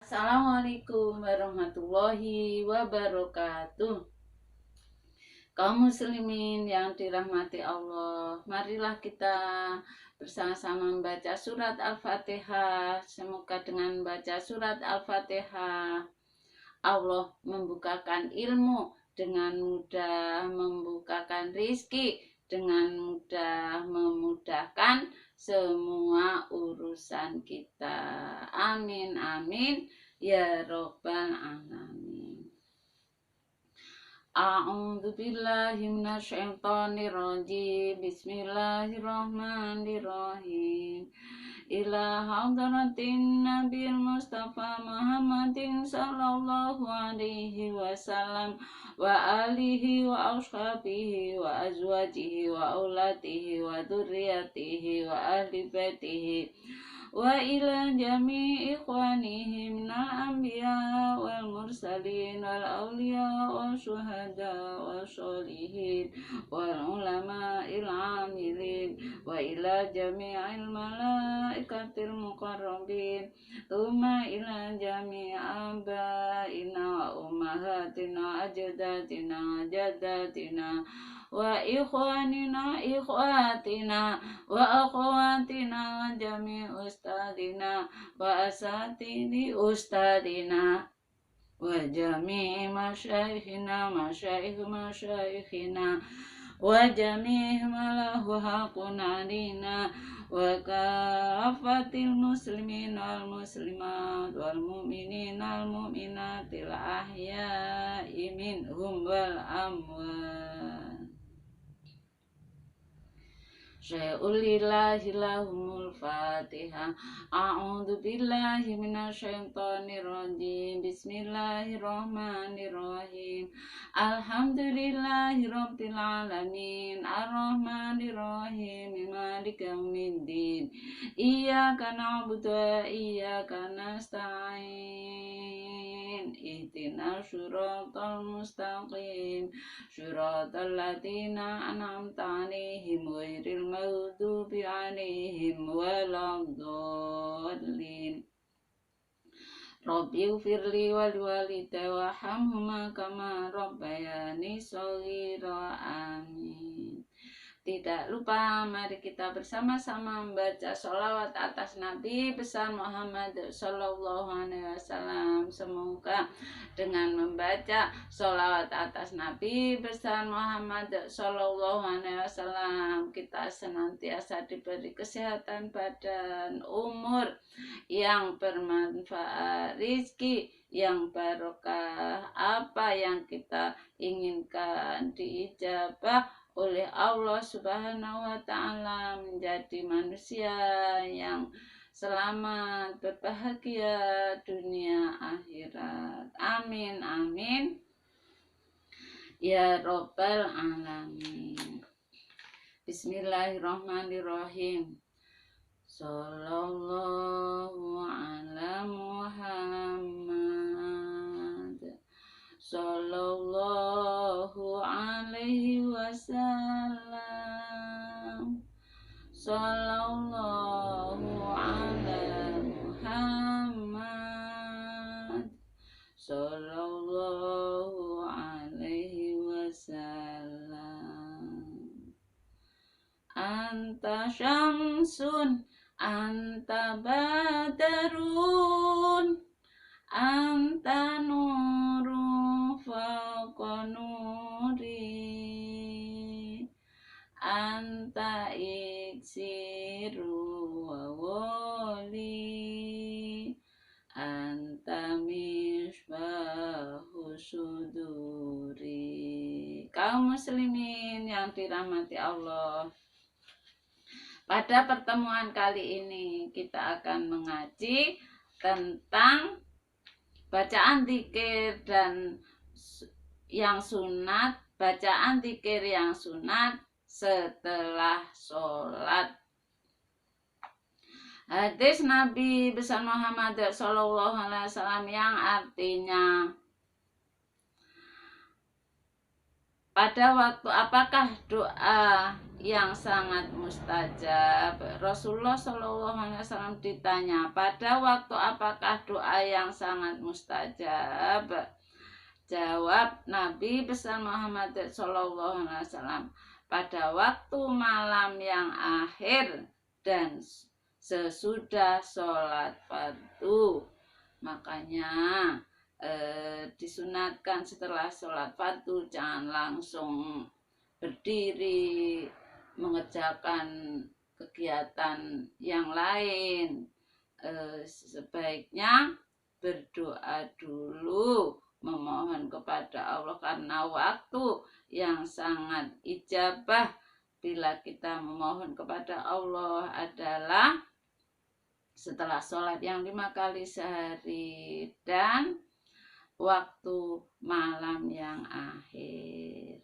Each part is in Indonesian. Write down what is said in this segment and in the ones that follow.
Assalamualaikum warahmatullahi wabarakatuh. Kaum muslimin yang dirahmati Allah, marilah kita bersama-sama membaca surat Al-Fatihah. Semoga dengan membaca surat Al-Fatihah Allah membukakan ilmu dengan mudah, membukakan rizki dengan mudah, memudahkan semua urusan kita. Amin amin ya robbal alamin. A'udzu billahi minasyaitonir rajim. Bismillahirrahmanirrahim. Ila hadratin Nabil Mustafa Muhammadin sallallahu alaihi wasallam wa alihi wa ashabihi wa azwajihi wa aulatihi wa dzurriyyatihi wa ahli baitihi wa ila jami'i ikhwanihim minal anbiya wal mursalin wal awliya wal syuhada wal sholihin wal ulama il amilin wa ila jami'il malaikatil muqarrabin thumma ila jami'i abaina wa ummahatina ajdatina jaddatina wa ikhwanina ikhwatina wa akhwatina wa jami ustadina wa asatidi ustadina wa jami masyaikhina masyaikhina wa jami malahu haqun alina wa kafatil muslimin wal muslimat wal mu'minin wal mu'minatil ahya'i minhum wal amwat. Syai'ulillahi lahumul fatihah. A'udzu billahi minasyaitonir rajim. Bismillahirrahmanirrahim. Alhamdulillahi rabbil alamin. Arrahmanir rahim. Maliki yaumiddin. Iyyaka na'budu wa iyyaka nasta'in. Ihdinas siratal mustaqim. Syiratal ladzina an'amta 'alaihim ghairil maghdubi 'alaihim waladdallin. Rabbi ighfirli wal walidayya warhamhuma kama rabbayani shaghira. Amin. Tidak lupa mari kita bersama-sama membaca sholawat atas Nabi besar Muhammad Sallallahu Alaihi Wasallam. Semoga dengan membaca sholawat atas Nabi besar Muhammad Sallallahu Alaihi Wasallam kita senantiasa diberi kesehatan badan, umur yang bermanfaat, rizki yang barokah, apa yang kita inginkan diijabah oleh Allah Subhanahu wa Ta'ala, menjadi manusia yang selamat, berbahagia dunia akhirat. Amin amin ya robbal alamin. Bismillahirrahmanirrahim. Sallallahu ala Muhammad sallallahu alaihi wasallam. Sallallahu ala Muhammad sallallahu alaihi wasallam. Anta syamsun anta badarun anta nuru fawqa nuri anta iksiru wa wali anta misbahu suduri. Kaum muslimin yang dirahmati Allah, pada pertemuan kali ini kita akan mengaji tentang bacaan dzikir dan yang sunat, bacaan dzikir yang sunat setelah sholat. Hadis Nabi besar Muhammad Sallallahu Alaihi Wasallam yang artinya pada waktu apakah doa yang sangat mustajab? Rasulullah SAW ditanya, pada waktu apakah doa yang sangat mustajab? Jawab Nabi besar Muhammad SAW, pada waktu malam yang akhir dan sesudah sholat fardu. Makanya disunatkan setelah sholat fardu jangan langsung berdiri mengerjakan kegiatan yang lain. Sebaiknya berdoa dulu, memohon kepada Allah, karena waktu yang sangat ijabah bila kita memohon kepada Allah adalah setelah sholat yang 5 kali sehari dan waktu malam yang akhir.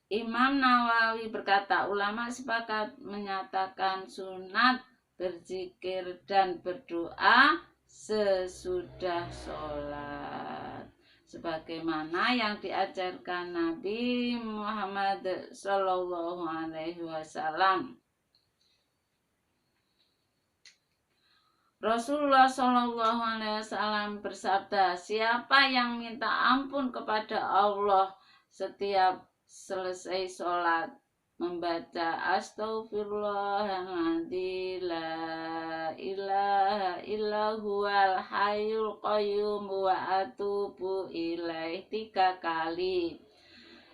Imam Nawawi berkata, ulama sepakat menyatakan sunat berzikir dan berdoa sesudah sholat, sebagaimana yang diajarkan Nabi Muhammad SAW. Rasulullah SAW bersabda, siapa yang minta ampun kepada Allah setiap selesai sholat membaca astaghfirullahaladzim la ilaha illa huwal hayyul qayyum wa atubu ilaih 3 kali,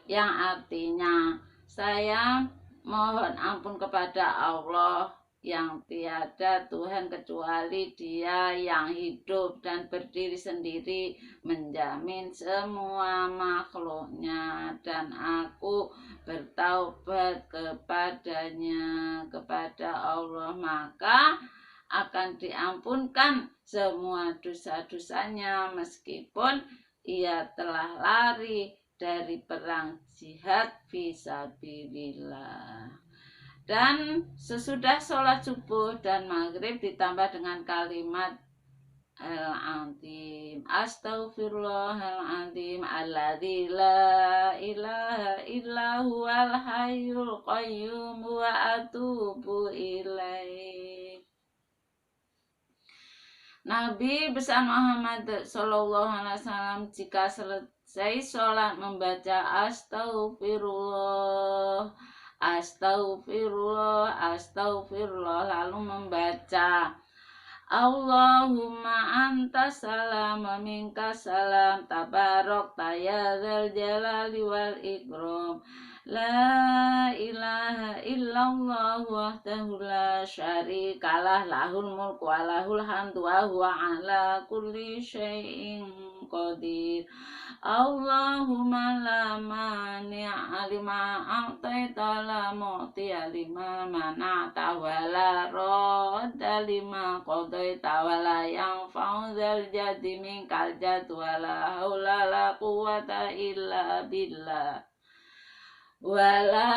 yang artinya saya mohon ampun kepada Allah yang tiada Tuhan kecuali Dia yang hidup dan berdiri sendiri, menjamin semua makhluknya, dan aku bertaubat kepadanya, kepada Allah, maka akan diampunkan semua dosa-dosanya meskipun ia telah lari dari perang jihad fisabilillah. Dan sesudah sholat subuh dan maghrib ditambah dengan kalimat al-azim, astaghfirullahaladzim alladzi la ilaha illa huwal hayyul qayyum wa atubu ilaih. Nabi besar Muhammad SAW jika selesai sholat membaca astagfirullah, lalu membaca Allahumma anta salam wa minka salam tabarak ya dzal jalali wal ikram, la ilaha illallah wahdahu la syarikalah, lahul mulku wa lahul hamdu wa huwa ala kulli syai'in qadir. Allahumma la mani'a lima a'taita la mu'tiya lima mana'ta wa la radda lima qadaita wa la yanfa'u dzal jaddi minkal jadd wa la haula la quwwata illa billah. Wala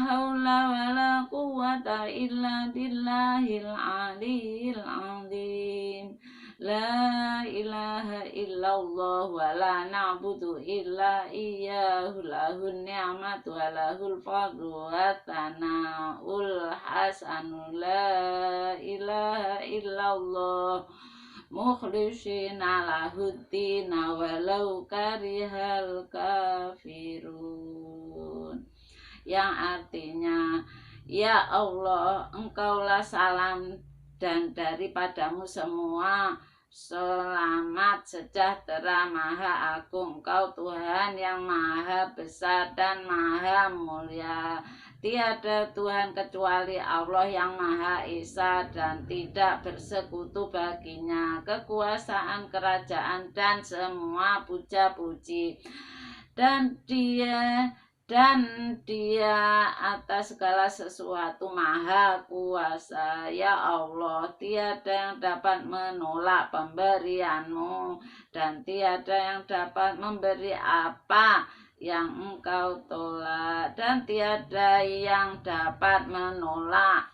haula wala quwwata illa billahil aliyil azim. La ilaha illallah wa la na'budu illa iyyahu lahun ni'matu wa lahul fadlu wa thana'ul hasanu. La ilaha illallah mukhlishina lahuddina walau karihal kafirun, yang artinya, ya Allah, Engkaulah salam dan daripadamu semua selamat sejahtera maha agung. Engkau Tuhan yang maha besar dan maha mulia. Tiada Tuhan kecuali Allah yang Maha Esa dan tidak bersekutu baginya kekuasaan, kerajaan, dan semua puja-puji. Dan dia atas segala sesuatu maha kuasa. Ya Allah, tiada yang dapat menolak pemberianmu dan tiada yang dapat memberi apa yang Engkau tolak, dan tiada yang dapat menolak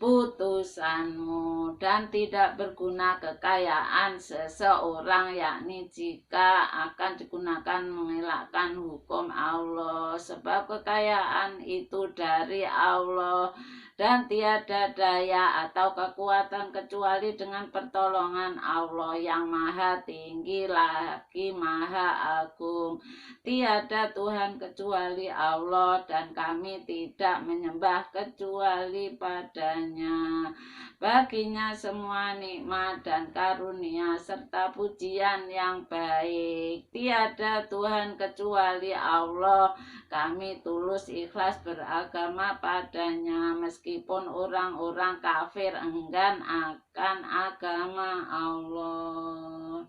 putusanmu, dan tidak berguna kekayaan seseorang, yakni jika akan digunakan mengelakkan hukum Allah, sebab kekayaan itu dari Allah dan tiada daya atau kekuatan kecuali dengan pertolongan Allah yang maha tinggi lagi maha agung. Tiada Tuhan kecuali Allah, dan kami tidak menyembah kecuali padanya. Baginya semua nikmat dan karunia serta pujian yang baik. Tiada Tuhan kecuali Allah. Kami tulus ikhlas beragama padanya, meskipun orang-orang kafir enggan akan agama Allah.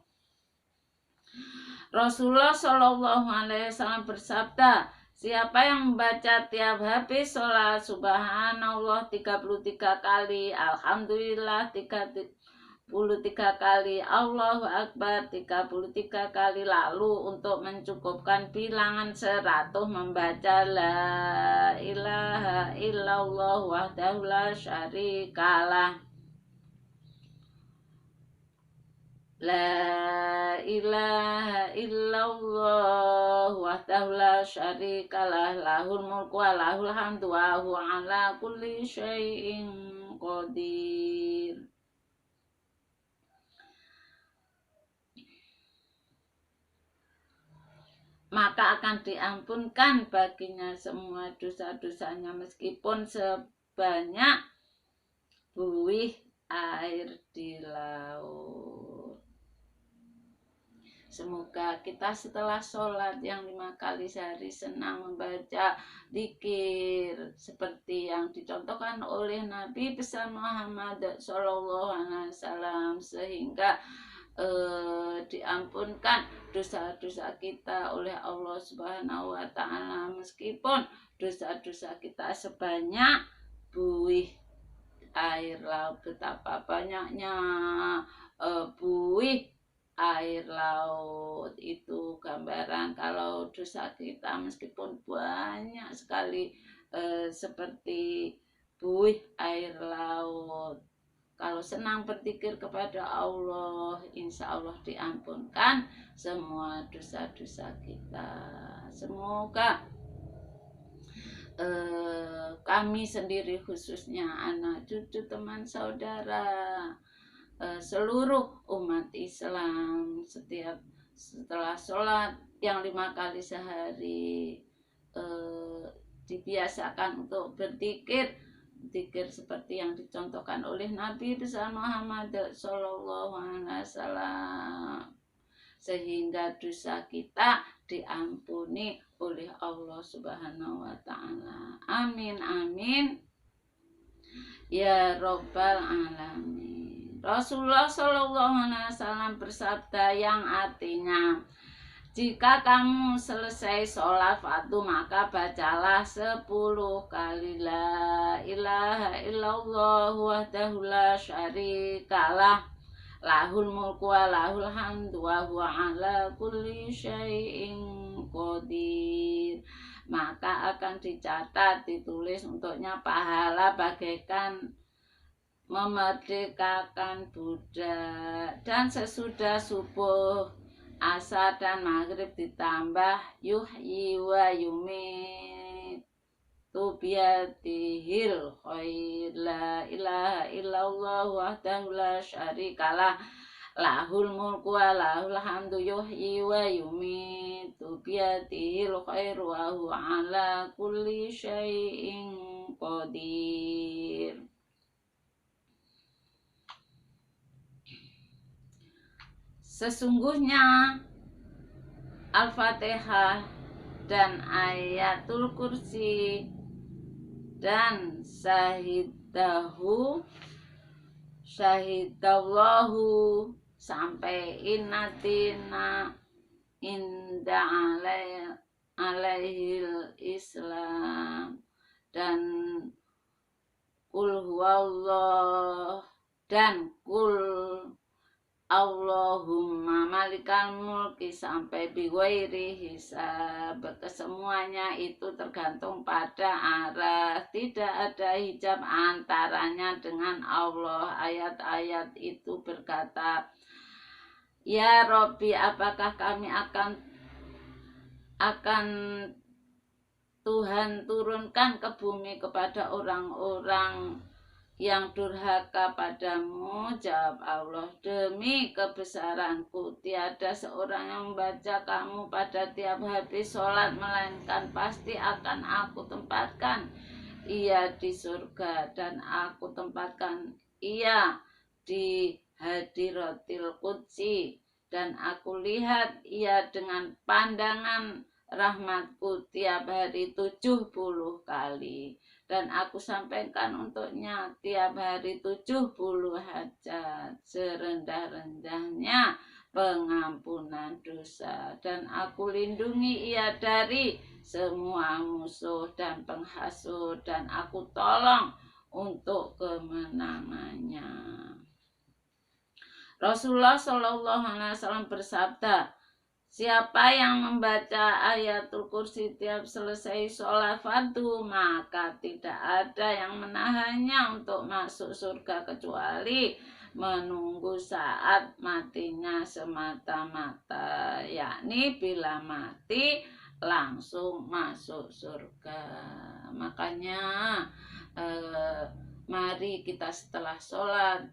Rasulullah Shallallahu Alaihi Wasallam bersabda, siapa yang membaca tiap habis sholat subhanallah 33 kali, alhamdulillah 33 kali, Allahu Akbar 33 kali, lalu untuk mencukupkan bilangan 100 membaca la ilaha illallah wahdahu la syarikalah, la ilaha illallah wahdahu la syarikalah, lahul mulku wa lahul hamdu wa huwa ala kulli syai'in qadir. Maka akan diampunkan baginya semua dosa-dosanya meskipun sebanyak buih air di laut. Semoga kita setelah sholat yang 5 kali sehari senang membaca dzikir seperti yang dicontohkan oleh Nabi besar Muhammad Shallallahu Alaihi Wasallam, sehingga diampunkan dosa-dosa kita oleh Allah Subhanahu Wa Taala, meskipun dosa-dosa kita sebanyak buih air laut. Betapa banyaknya buih air laut itu gambaran kalau dosa kita meskipun banyak sekali seperti buih air laut. Kalau senang berzikir kepada Allah, insya Allah diampunkan semua dosa-dosa kita. Semoga kami sendiri, khususnya anak cucu teman saudara, seluruh umat Islam setelah sholat yang 5 kali sehari dibiasakan untuk berzikir seperti yang dicontohkan oleh Nabi besar Muhammad Shallallahu Alaihi Wasallam, sehingga dosa kita diampuni oleh Allah Subhanahu Wa Taala. Amin amin ya robbal alamin. Rasulullah Shallallahu Alaihi Wasallam bersabda yang artinya, jika kamu selesai sholat fardu maka bacalah 10 kali la ilaha illallah wahdahu la syarikalah, lahul mulku wa lahul hamdu wa huwa ala kulli syai'in qadir. Maka akan dicatat, ditulis untuknya pahala bagaikan memerdekakan budak. Dan sesudah subuh, asar dan maghrib ditambah yuhyi wa yumitu biyadihil khair, la ilaha illallah wahdahu la syarikalah, lahul mulku wa lahul hamdu yuhyi wa yumitu biyadihil khair wa huwa ala kulli syai'in qadir. Sesungguhnya Al-Fatihah dan Ayatul Kursi dan syahidallahu sampai innatina inda alaihil Islam dan kul huwallah dan kul Allahumma malikal mulki sampai biwairi hisab. Kesemuanya itu tergantung pada arah, tidak ada hijab antaranya dengan Allah. Ayat-ayat itu berkata, ya Robbi, apakah kami akan Tuhan turunkan ke bumi kepada orang-orang yang durhaka padamu? Jawab Allah, demi kebesaranku tiada seorang yang membaca kamu pada tiap habis sholat, melainkan pasti akan aku tempatkan ia di surga, dan aku tempatkan ia di hadiratil qudsi, dan aku lihat ia dengan pandangan rahmatku tiap hari 70 kali, dan aku sampaikan untuknya tiap hari 70 hajat serendah-rendahnya pengampunan dosa, dan aku lindungi ia dari semua musuh dan penghasut, dan aku tolong untuk kemenangannya. Rasulullah Shallallahu Alaihi Wasallam bersabda, siapa yang membaca ayatul kursi tiap selesai sholat fardu, maka tidak ada yang menahannya untuk masuk surga kecuali menunggu saat matinya semata-mata, yakni bila mati langsung masuk surga. Makanya mari kita setelah sholat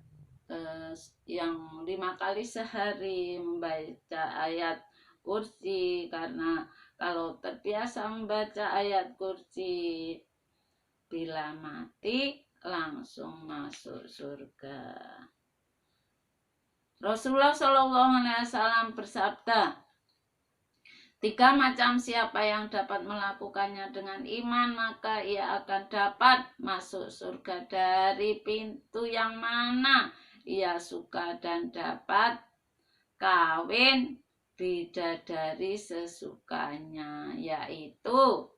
yang 5 kali sehari membaca ayat kursi, karena kalau terbiasa membaca ayat kursi, bila mati langsung masuk surga. Rasulullah SAW bersabda, 3 macam siapa yang dapat melakukannya dengan iman, maka ia akan dapat masuk surga dari pintu yang mana ia suka, dan dapat kawin bidadari sesukanya, yaitu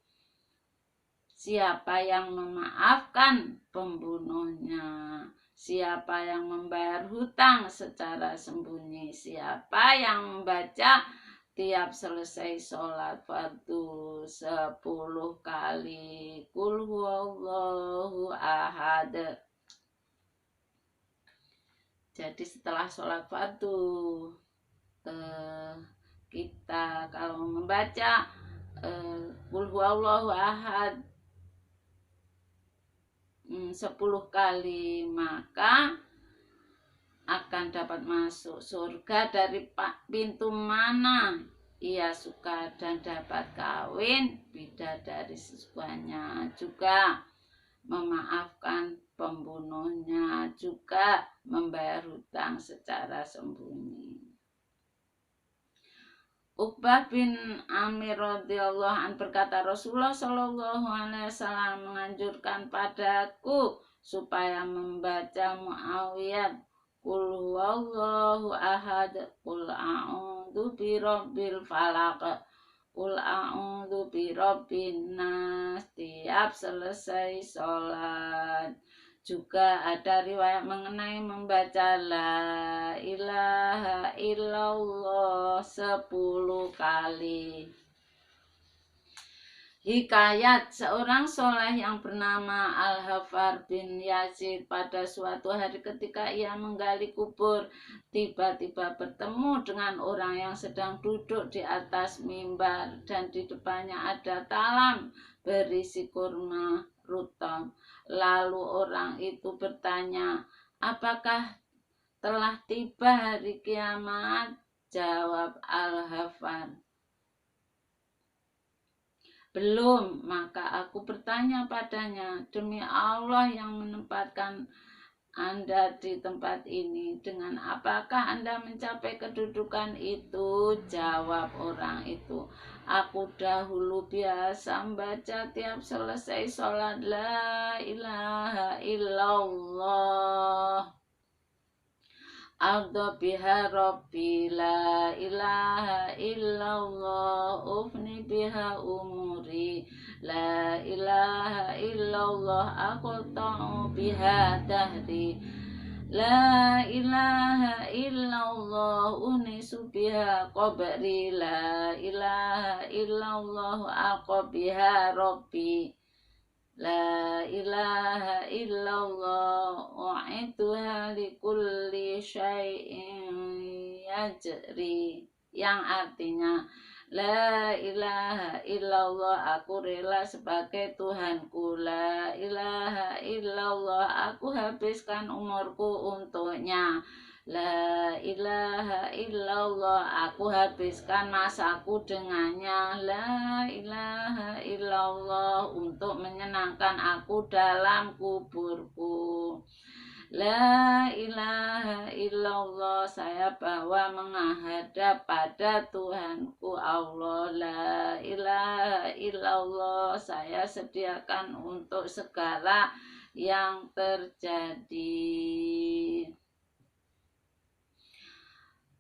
siapa yang memaafkan pembunuhnya, siapa yang membayar hutang secara sembunyi, siapa yang membaca tiap selesai sholat fardu 10 kali Qul huwallahu ahad. Jadi setelah sholat fardu kita kalau membaca Qul huwallahu ahad 10 kali, maka akan dapat masuk surga dari pintu mana ia suka, dan dapat kawin bidadari sesukanya, juga memaafkan pembunuhnya, juga membayar hutang secara sembunyi. Uqbah bin Amir radhiyallahu an berkata, Rasulullah Shallallahu Alaihi Wasallam menganjurkan padaku supaya membaca Muawiyah Qul huwallahu ahad, Qul a'udzu birabbil falaq, Qul a'udzu birabbin nas tiap selesai sholat. Juga ada riwayat mengenai membaca la ilaha illallah 10 kali. Hikayat, seorang soleh yang bernama Al-Hafar bin Yazid pada suatu hari ketika ia menggali kubur, tiba-tiba bertemu dengan orang yang sedang duduk di atas mimbar, dan di depannya ada talam berisi kurma rutam. Lalu orang itu bertanya, apakah telah tiba hari kiamat? Jawab Al-Hafar, belum. Maka aku bertanya padanya, demi Allah yang menempatkan Anda di tempat ini, dengan apakah Anda mencapai kedudukan itu? Jawab orang itu, aku dahulu biasa membaca tiap selesai sholat la ilaha illallah A'udzu biha rabbi la ilaha illallah ufni biha umuri la ilaha illallah aku ta'u biha dahri La ilaha illallah unisu biha qabri. La ilaha illallah aqabiha rabbi. La ilaha illallah wa'ituha likulli syai'in yajri, yang artinya la ilaha illallah, aku rela sebagai Tuhanku. La ilaha illallah, aku habiskan umurku untuknya. La ilaha illallah, aku habiskan masaku dengannya. La ilaha illallah, untuk menyenangkan aku dalam kuburku. La ilaha illallah, saya bawa menghadap pada Tuhanku Allah. La ilaha illallah, saya sediakan untuk segala yang terjadi.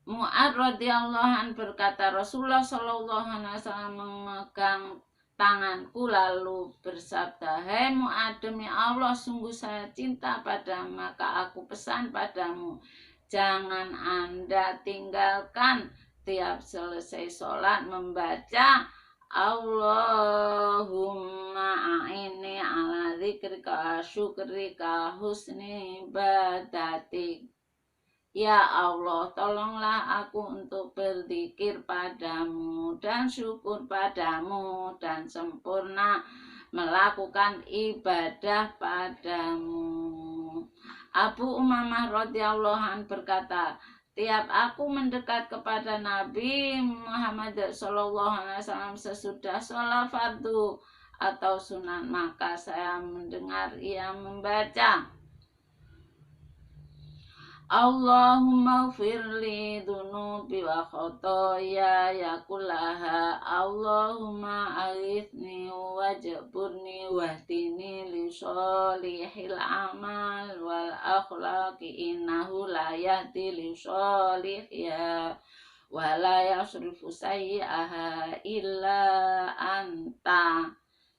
Mu'ad radhiyallahu an berkata, Rasulullah shallallahu alaihi wasallam memegang tanganku lalu bersabda, "Hai Mu'ad, demi Allah sungguh saya cinta padamu, maka aku pesan padamu, jangan Anda tinggalkan tiap selesai sholat membaca Allahumma a'inni ala dzikrika syukrika husni ibadatik. Ya Allah, tolonglah aku untuk berzikir padamu dan syukur padamu dan sempurna melakukan ibadah padamu." Abu Umamah radhiyallahu an berkata, tiap aku mendekat kepada Nabi Muhammad SAW sesudah sholat fardu atau sunat, maka saya mendengar ia membaca, Allahumma firli dunubi wa khotoya ya kullaha. Allahumma aghithni wajburni wahdini li sholihil amal wal akhlaqi innahu la yahdi li sholihya wa la yasrifu sayyi'aha illa anta,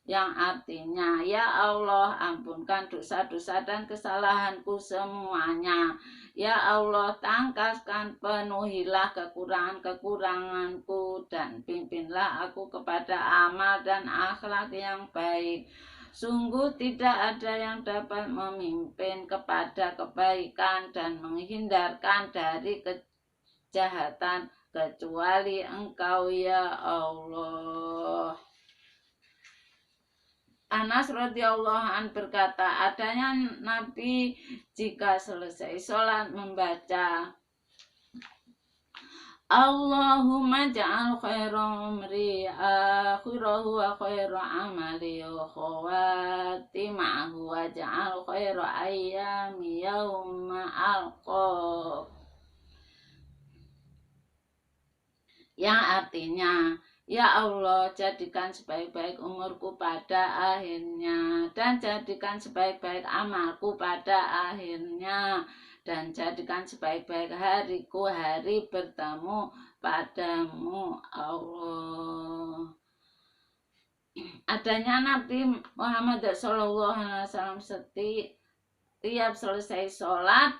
yang artinya, ya Allah, ampunkan dosa-dosa dan kesalahanku semuanya. Ya Allah, tangkaskan, penuhilah kekurangan-kekuranganku dan pimpinlah aku kepada amal dan akhlak yang baik. Sungguh tidak ada yang dapat memimpin kepada kebaikan dan menghindarkan dari kejahatan kecuali Engkau, ya Allah. Anas radhiyallahu an berkata, adanya Nabi jika selesai sholat membaca Allahumma ja'al khairu umri akhirahu wa khairu amali wa khawatimahu wa ja'al khairu ayyami yawma alqa, yang artinya, ya Allah, jadikan sebaik-baik umurku pada akhirnya, dan jadikan sebaik-baik amalku pada akhirnya, dan jadikan sebaik-baik hariku hari bertemu padamu, Allah. Adanya Nabi Muhammad SAW setiap selesai sholat,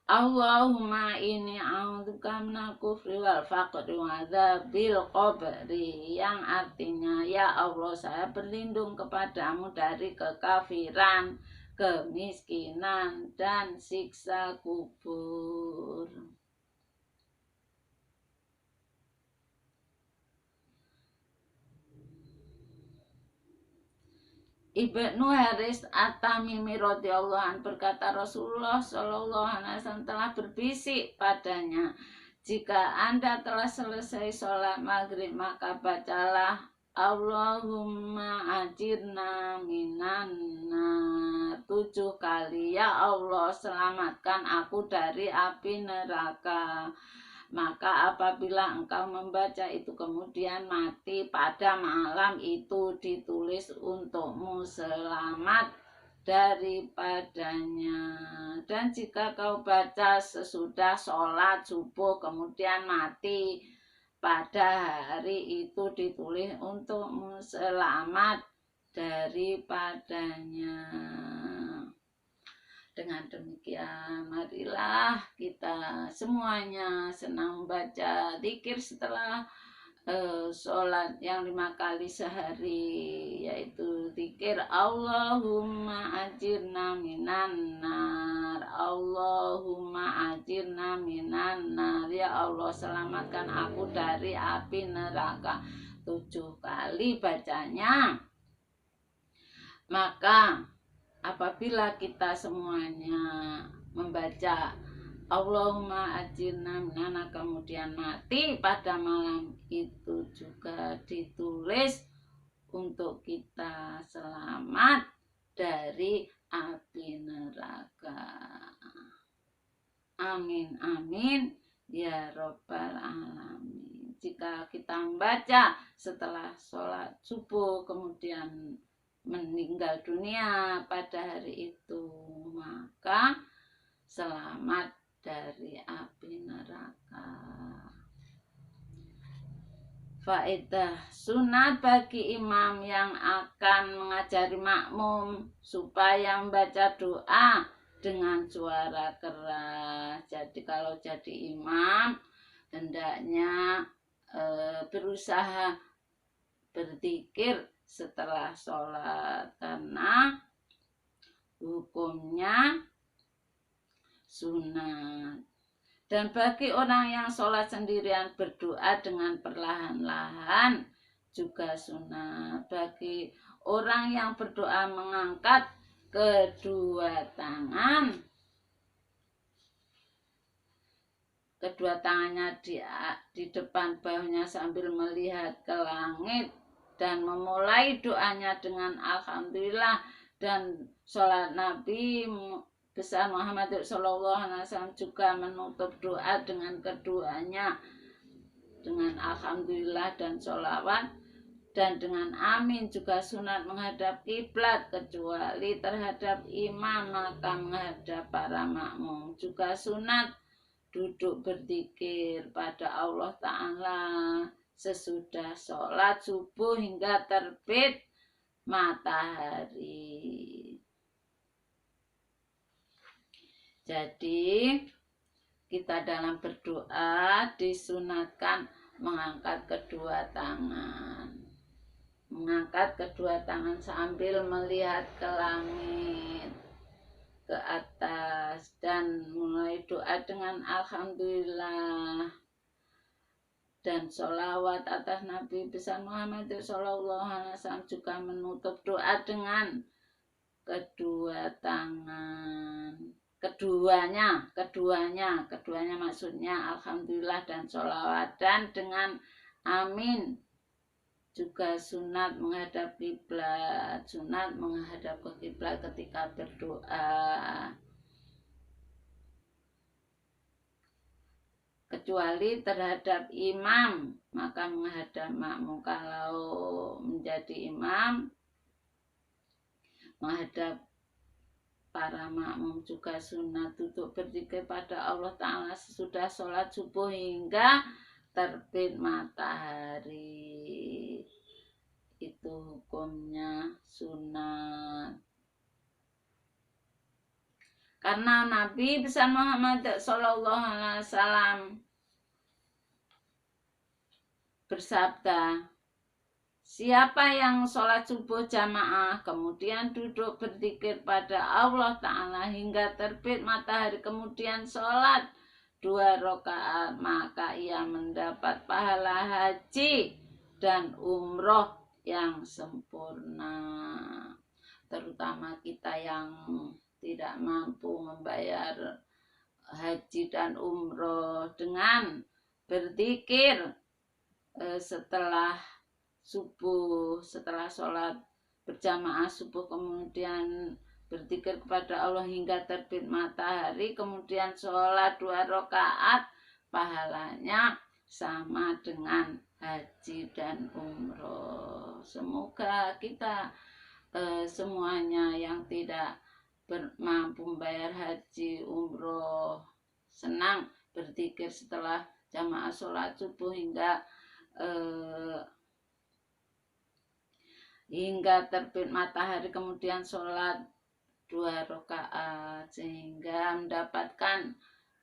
Allahumma inni a'udzubika minal kufri wal faqri wa adzabil qabri, yang artinya, ya Allah, saya berlindung kepadamu dari kekafiran, kemiskinan, dan siksa kubur. Ibnu Haris At-Tamimi radhiyallahu an berkata, Rasulullah shallallahu alaihi wasallam telah berbisik padanya, jika Anda telah selesai sholat maghrib, maka bacalah Allahumma ajirna minan nar 7 kali. Ya Allah, selamatkan aku dari api neraka. Maka apabila engkau membaca itu kemudian mati pada malam itu, ditulis untukmu selamat daripadanya. Dan jika kau baca sesudah sholat subuh kemudian mati pada hari itu, ditulis untukmu selamat daripadanya. Dengan demikian, marilah kita semuanya senang baca zikir setelah sholat yang 5 kali sehari, yaitu zikir Allahumma ajirna minan nar, Allahumma ajirna minan nar, ya Allah selamatkan aku dari api neraka. 7 kali bacanya. Maka apabila kita semuanya membaca Allahumma ajirna minana kemudian mati pada malam itu, juga ditulis untuk kita selamat dari api neraka. Amin amin ya robbal alamin. Jika kita membaca setelah sholat subuh kemudian meninggal dunia pada hari itu, maka selamat dari api neraka. Faedah sunat bagi imam yang akan mengajari makmum supaya membaca doa dengan suara keras. Jadi kalau jadi imam hendaknya berusaha berzikir setelah sholat, karena hukumnya sunat. Dan bagi orang yang sholat sendirian berdoa dengan perlahan-lahan juga sunat. Bagi orang yang berdoa mengangkat kedua tangannya di depan bahunya sambil melihat ke langit dan memulai doanya dengan alhamdulillah. Dan sholat Nabi besar Muhammad SAW juga menutup doa dengan keduanya dengan alhamdulillah dan sholawat, dan dengan amin. Juga sunat menghadap kiblat kecuali terhadap imam, maka menghadap para makmum. Juga sunat duduk berzikir pada Allah Ta'ala sesudah sholat subuh hingga terbit matahari. Jadi kita dalam berdoa disunatkan mengangkat kedua tangan. Mengangkat kedua tangan sambil melihat ke langit, ke atas, dan mulai doa dengan alhamdulillah dan sholawat atas Nabi besar Muhammad SAW. Juga menutup doa dengan kedua tangan. Keduanya maksudnya alhamdulillah dan sholawat, dan dengan amin. Juga sunat menghadap kiblat, sunat menghadap ke kiblat ketika berdoa, kecuali terhadap imam, maka menghadap makmum. Kalau menjadi imam menghadap para makmum. Juga sunat duduk berzikir pada Allah Ta'ala sesudah sholat subuh hingga terbit matahari. Itu hukumnya sunat. Karena Nabi besar Muhammad SAW bersabda, siapa yang sholat subuh jamaah kemudian duduk berzikir pada Allah Ta'ala hingga terbit matahari kemudian sholat 2 rakaat, maka ia mendapat pahala haji dan umroh yang sempurna. Terutama kita yang tidak mampu membayar haji dan umroh, dengan berzikir setelah subuh, setelah sholat berjamaah subuh kemudian berzikir kepada Allah hingga terbit matahari kemudian sholat 2 rakaat, pahalanya sama dengan haji dan umroh. Semoga kita semuanya yang tidak mampu membayar haji umroh senang berzikir setelah jamaah sholat subuh hingga terbit matahari kemudian sholat 2 rakaat sehingga mendapatkan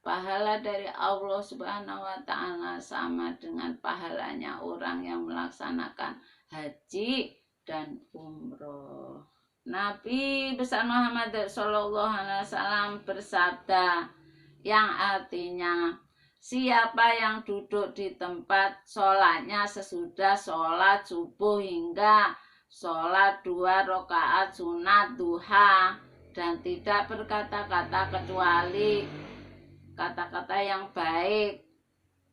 pahala dari Allah Subhanahu wa taala sama dengan pahalanya orang yang melaksanakan haji dan umroh. Nabi besar Muhammad Shallallahu Alaihi Wasallam bersabda yang artinya siapa yang duduk di tempat sholatnya sesudah sholat subuh hingga sholat 2 rakaat sunat duha dan tidak berkata-kata kecuali kata-kata yang baik,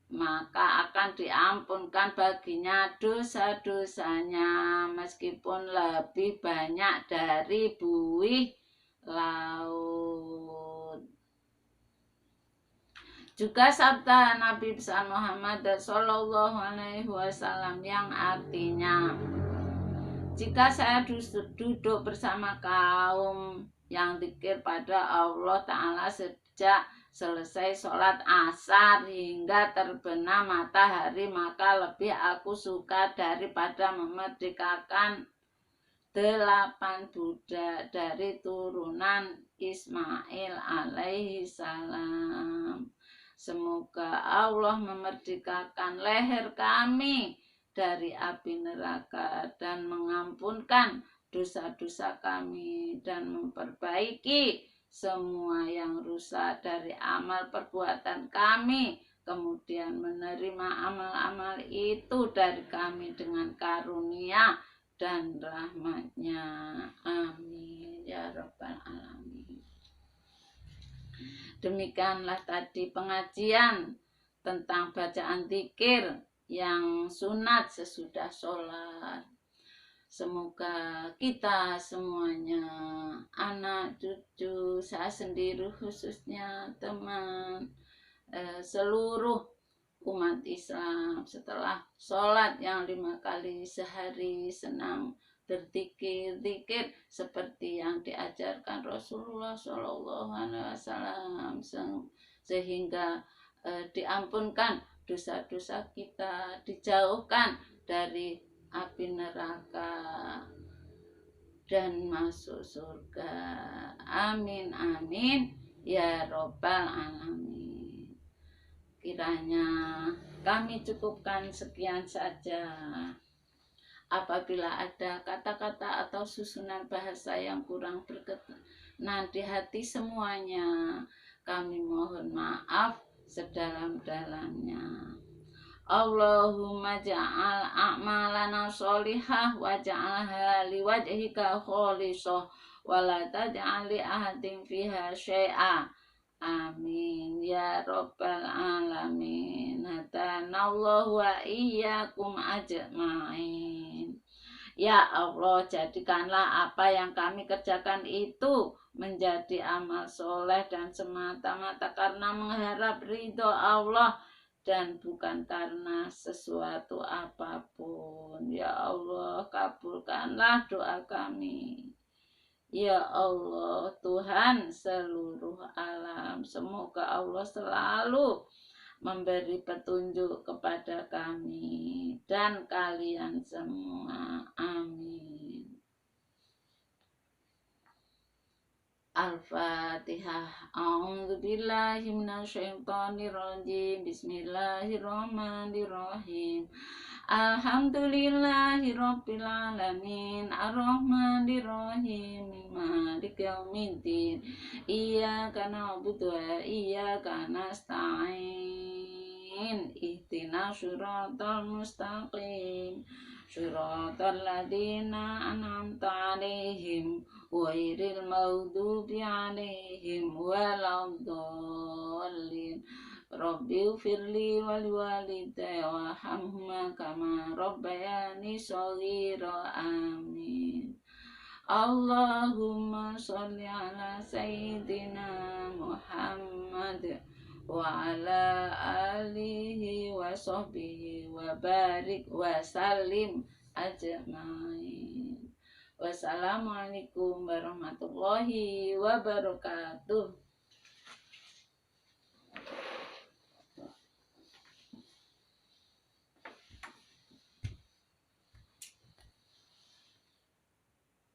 maka akan diampunkan baginya dosa-dosanya meskipun lebih banyak dari buih laut. Juga sabda Nabi besar Muhammad Shallallahu Alaihi Wasallam yang artinya, jika saya duduk bersama kaum yang zikir pada Allah Ta'ala sejak selesai sholat asar hingga terbenam matahari, maka lebih aku suka daripada memerdekakan 8 budak dari turunan Ismail alaihi salam. Semoga Allah memerdekakan leher kami dari api neraka dan mengampunkan dosa-dosa kami dan memperbaiki semua yang rusak dari amal perbuatan kami, kemudian menerima amal-amal itu dari kami dengan karunia dan rahmatnya. Amin ya rabbal alamin. Demikianlah tadi pengajian tentang bacaan zikir yang sunat sesudah sholat. Semoga kita semuanya, anak, cucu, saya sendiri khususnya, teman, seluruh umat Islam setelah sholat yang 5 kali sehari senang berzikir seperti yang diajarkan Rasulullah Shallallahu Alaihi Wasallam sehingga diampunkan dosa-dosa kita, dijauhkan dari api neraka dan masuk surga. Amin amin ya robbal alamin. Kiranya kami cukupkan sekian saja. Apabila ada kata-kata atau susunan bahasa yang kurang berkenan di hati semuanya, kami mohon maaf sedalam-dalamnya. Allahumma ja'al a'malana sholihah wa ja'alha liwajhika khalisah wa la taj'al li ahadin fiha syai'a. Amin ya rabbal alamin. Hadanallahu wa iyyakum ajma'in. Ya Allah, jadikanlah apa yang kami kerjakan itu menjadi amal soleh dan semata-mata karena mengharap ridho Allah dan bukan karena sesuatu apapun. Ya Allah, kabulkanlah doa kami. Ya Allah, Tuhan seluruh alam, semoga Allah selalu memberi petunjuk kepada kami dan kalian semua. Amin. Al-Fatihah. A'udzubillahi minasyaitonirrajim. Bismillahirrahmanirrahim. Alhamdulillahirabbil alamin. Arrahmanirrahim. Maliki yaumiddin. Iyyaka na'budu wa iyyaka nasta'in. Ihdinas shiratal mustaqim. Shiratal ladzina an'amta 'alaihim ghairil maghdubi 'alaihim waladdallin. Rabbi firli wal walidayya warhamhuma kama rabbayani shaghira. Amin. Allahumma sholli ala sayyidina Muhammad wa ala alihi wa sahbihi wa barik wa sallim ajma'in. Wassalamualaikum warahmatullahi wabarakatuh.